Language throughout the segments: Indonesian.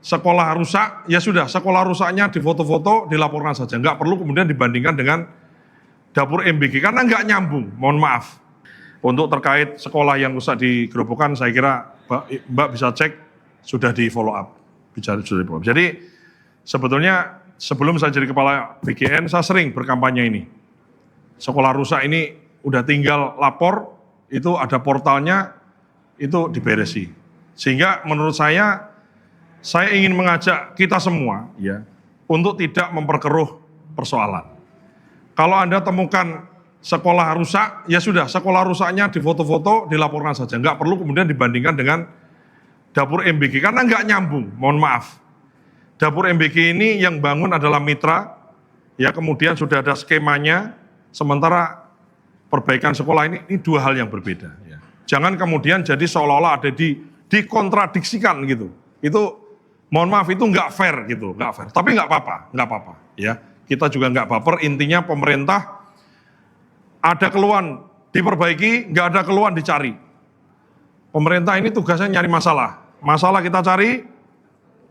sekolah rusak, ya sudah, sekolah rusaknya difoto-foto, dilaporkan saja. Nggak perlu kemudian dibandingkan dengan dapur MBG, karena nggak nyambung, mohon maaf. Untuk terkait sekolah yang rusak di Gerobokan, saya kira Mbak bisa cek, sudah di follow up. Jadi sebetulnya sebelum saya jadi kepala BGN, saya sering berkampanye ini. Sekolah rusak ini udah tinggal lapor, itu ada portalnya, itu diberesi. Sehingga menurut saya ingin mengajak kita semua ya untuk tidak memperkeruh persoalan. Kalau Anda temukan sekolah rusak, ya sudah, sekolah rusaknya difoto-foto, dilaporkan saja. Nggak perlu kemudian dibandingkan dengan dapur MBG, karena nggak nyambung, mohon maaf. Dapur MBG ini yang bangun adalah mitra, ya kemudian sudah ada skemanya, sementara perbaikan sekolah ini dua hal yang berbeda. Ya. Jangan kemudian jadi seolah-olah ada dikontradiksikan gitu. Itu mohon maaf, itu nggak fair gitu, nggak fair. Tapi nggak apa-apa, ya. Kita juga nggak baper. Intinya pemerintah ada keluhan diperbaiki, nggak ada keluhan dicari. Pemerintah ini tugasnya nyari masalah. Masalah kita cari,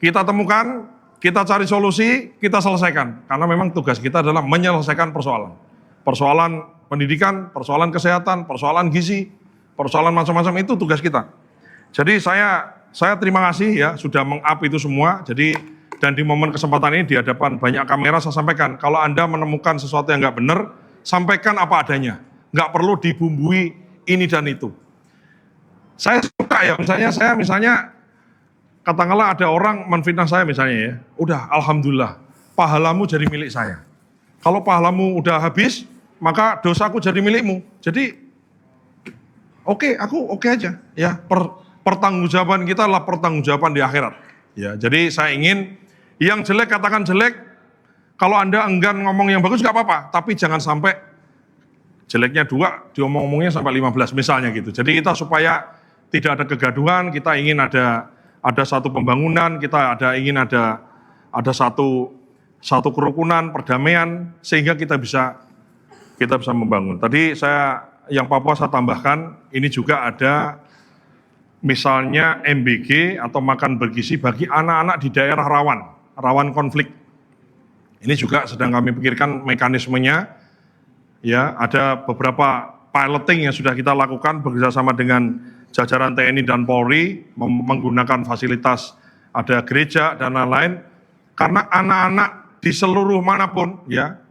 kita temukan, kita cari solusi, kita selesaikan. Karena memang tugas kita adalah menyelesaikan persoalan. Persoalan pendidikan, persoalan kesehatan, persoalan gizi, persoalan macam-macam, itu tugas kita. Jadi saya terima kasih ya sudah meng-up itu semua. Jadi dan di momen kesempatan ini di hadapan banyak kamera saya sampaikan, kalau Anda menemukan sesuatu yang nggak benar, sampaikan apa adanya. Nggak perlu dibumbui ini dan itu. Saya suka ya, misalnya katakanlah ada orang menfitnah saya misalnya ya, udah alhamdulillah pahalamu jadi milik saya. Kalau pahalamu udah habis, maka dosaku jadi milikmu. Jadi aku oke aja ya. Pertanggungjawaban kita adalah pertanggungjawaban di akhirat. Ya, jadi saya ingin yang jelek katakan jelek. Kalau Anda enggan ngomong yang bagus nggak apa-apa, tapi jangan sampai jeleknya 2 diomong-omongnya sampai 15 misalnya gitu. Jadi kita supaya tidak ada kegaduhan, kita ingin ada satu pembangunan, kita ingin ada satu kerukunan, perdamaian, sehingga kita bisa membangun. Tadi yang Papua saya tambahkan, ini juga ada misalnya MBG atau makan bergizi bagi anak-anak di daerah rawan konflik. Ini juga sedang kami pikirkan mekanismenya. Ya, ada beberapa piloting yang sudah kita lakukan bekerjasama dengan jajaran TNI dan Polri, menggunakan fasilitas, ada gereja dan lain-lain. Karena anak-anak di seluruh manapun, ya,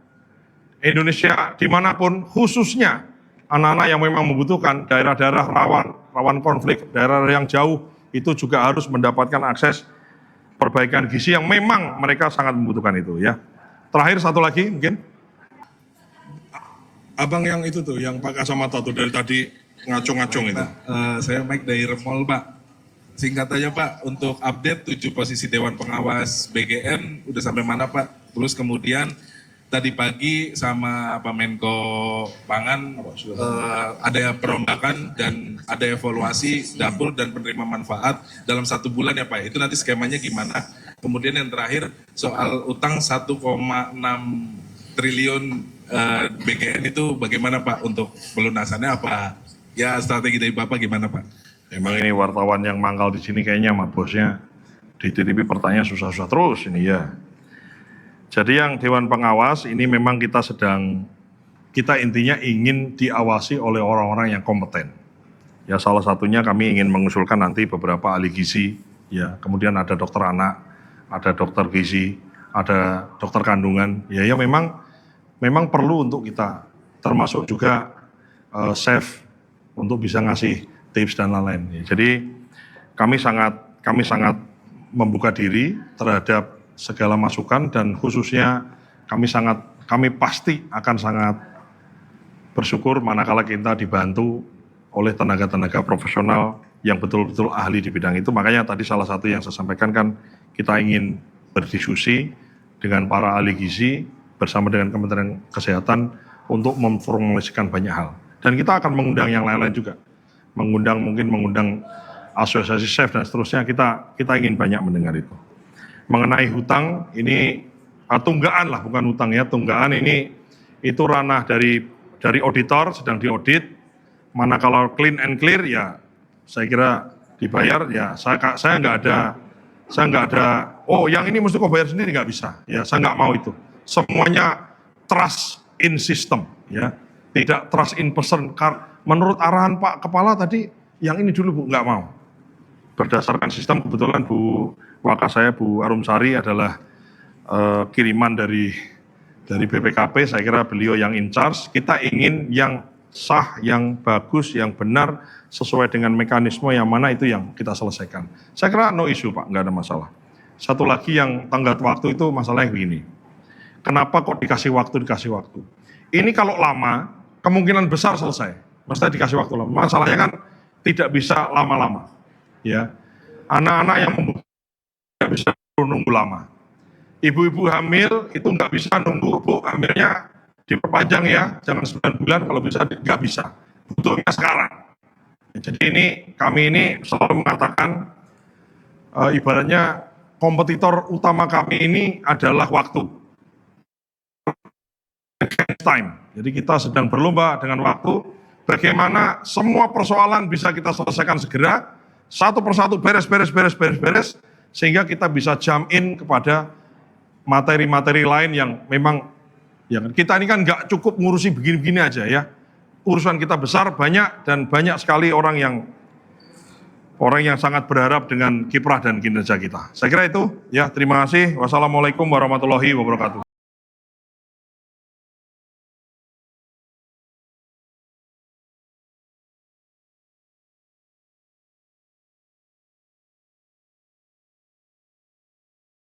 Indonesia dimanapun, khususnya anak-anak yang memang membutuhkan, daerah-daerah rawan konflik, daerah yang jauh, itu juga harus mendapatkan akses perbaikan gizi yang memang mereka sangat membutuhkan itu ya. Terakhir satu lagi mungkin. Abang yang itu tuh, yang pakai kacamata tuh dari tadi ngacung-ngacung itu. Saya Mike dari Remol, Pak. Singkat aja Pak, untuk update 7 posisi Dewan Pengawas BGN udah sampai mana Pak? Terus kemudian tadi pagi sama Pak Menko Pangan ada perombakan dan ada evaluasi dapur dan penerima manfaat dalam 1 bulan ya Pak. Itu nanti skemanya gimana? Kemudian yang terakhir soal utang 1,6 triliun BGN itu bagaimana Pak untuk pelunasannya, apa ya strategi dari Bapak gimana Pak? Emang ini wartawan yang mangkal di sini kayaknya sama bosnya dititipi pertanyaan susah-susah terus ini ya. Jadi yang Dewan Pengawas ini memang kita intinya ingin diawasi oleh orang-orang yang kompeten. Ya salah satunya kami ingin mengusulkan nanti beberapa ahli gizi, ya kemudian ada dokter anak, ada dokter gizi, ada dokter kandungan. Ya memang perlu untuk kita, termasuk juga chef untuk bisa ngasih tips dan lain-lain. Jadi kami sangat membuka diri terhadap segala masukan dan khususnya kami pasti akan sangat bersyukur manakala kita dibantu oleh tenaga-tenaga profesional yang betul-betul ahli di bidang itu. Makanya tadi salah satu yang saya sampaikan kan kita ingin berdiskusi dengan para ahli gizi bersama dengan Kementerian Kesehatan untuk memformulasikan banyak hal. Dan kita akan mengundang yang lain-lain juga. Mengundang asosiasi chef dan seterusnya, kita ingin banyak mendengar itu. Mengenai hutang, ini tunggaan lah, bukan hutang ya, tunggaan ini itu ranah dari auditor, sedang diaudit. Mana kalau clean and clear ya saya kira dibayar, ya saya nggak ada Saya nggak ada, oh yang ini mesti kau bayar sendiri, nggak bisa. Ya, saya nggak mau itu. Semuanya trust in system, ya, tidak trust in person. Menurut arahan Pak Kepala tadi, yang ini dulu Bu, nggak mau. Berdasarkan sistem, kebetulan Bu Waka saya, Bu Arumsari adalah kiriman dari BPKP, saya kira beliau yang in charge. Kita ingin yang sah, yang bagus, yang benar, sesuai dengan mekanisme yang mana itu yang kita selesaikan. Saya kira no issue Pak, nggak ada masalah. Satu lagi yang tenggat waktu itu masalahnya begini. Kenapa kok dikasih waktu? Ini kalau lama, kemungkinan besar selesai. Maksudnya dikasih waktu lama. Masalahnya kan tidak bisa lama-lama. Ya, anak-anak yang tidak bisa nunggu lama. Ibu-ibu hamil itu nggak bisa nunggu, Bu, hamilnya diperpanjang ya, jangan 9 bulan, kalau bisa nggak bisa, butuhnya sekarang. Jadi kami ini selalu mengatakan, ibaratnya kompetitor utama kami ini adalah waktu, time. Jadi kita sedang berlomba dengan waktu, bagaimana semua persoalan bisa kita selesaikan segera, satu persatu beres, sehingga kita bisa jump in kepada materi-materi lain yang memang, ya kita ini kan nggak cukup ngurusi begini-begini aja ya. Urusan kita besar, banyak, dan banyak sekali orang yang sangat berharap dengan kiprah dan kinerja kita. Saya kira itu, ya, terima kasih. Wassalamualaikum warahmatullahi wabarakatuh.